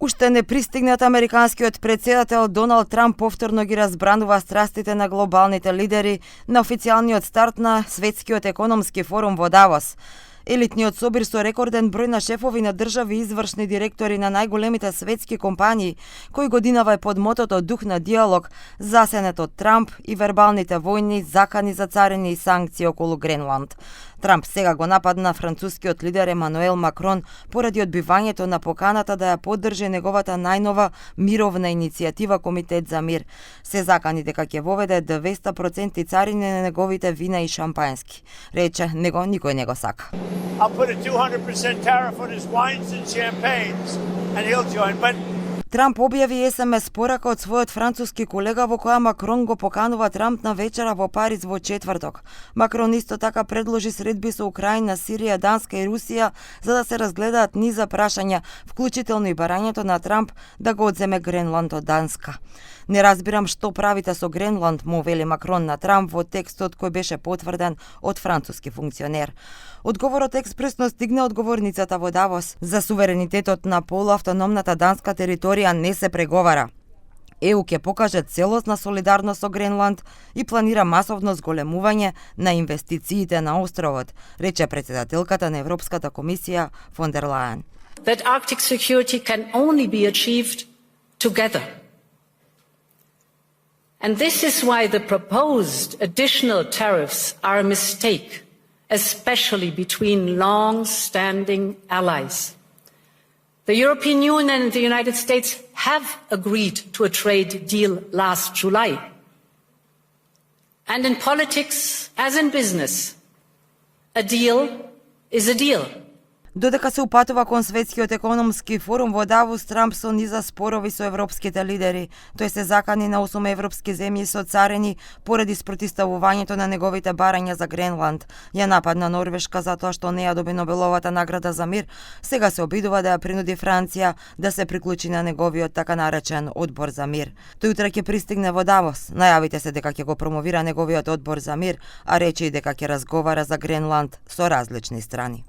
Уште не пристигнат американскиот претседател Доналд Трамп повторно ги разбранува страстите на глобалните лидери на официјалниот старт на Светскиот економски форум во Давос. Елитниот собир со рекорден број на шефови на држави и извршни директори на најголемите светски компании, кој годинава е под мотото дух на диалог, засенет од Трамп и вербалните војни, закани за царини и санкции околу Гренланд. Трамп сега го нападна францускиот лидер Емануел Макрон поради одбивањето на поканата да ја поддржи неговата најнова мировна иницијатива Комитет за мир. Се закани дека ќе воведе 200% царини на неговите вина и шампански. Рече, него никој не го сака. I'll put a 200% tariff on his wines and champagnes, and he'll join. But Трамп објави СМС порака од својот француски колега во која Макрон го поканува Трамп на вечера во Париз во четврток. Макрон исто така предложи средби со Украина, Сирија, Данска и Русија за да се разгледаат низа прашања, вклучително и барањето на Трамп да го одземе Гренланд од Данска. Не разбирам што правите со Гренланд, му вели Макрон на Трамп во текстот кој беше потврден од француски функционер. Одговорот експресно стигна од говорницата во Давос. За суверенитетот на полуавтономната данска територија не се преговара. ЕУ ќе покаже целосна солидарност со Гренланд и планира масовно зголемување на инвестициите на островот, рече претседателката на Европската комисија фон дер Лајен. That Arctic security can only be achieved together. And this is why the proposed additional tariffs are a mistake, especially between long-standing allies. The European Union and the United States have agreed to a trade deal last July. And in politics, as in business, a deal is a deal. Додека се упатува кон Светскиот економски форум во Давос, Трамп со низа спорови со европските лидери. Тој се закани на 8 европски земји со царини поради спротивставувањето на неговите барања за Гренланд. Ја нападна Норвешка за тоа што не ја доби Нобеловата награда за мир. Сега се обидува да ја принуди Франција да се приклучи на неговиот така наречен одбор за мир. Тој утре ќе пристигне во Давос. Најавите се дека ќе го промовира неговиот одбор за мир, а рече и дека ќе разговара за Гренланд со различни страни.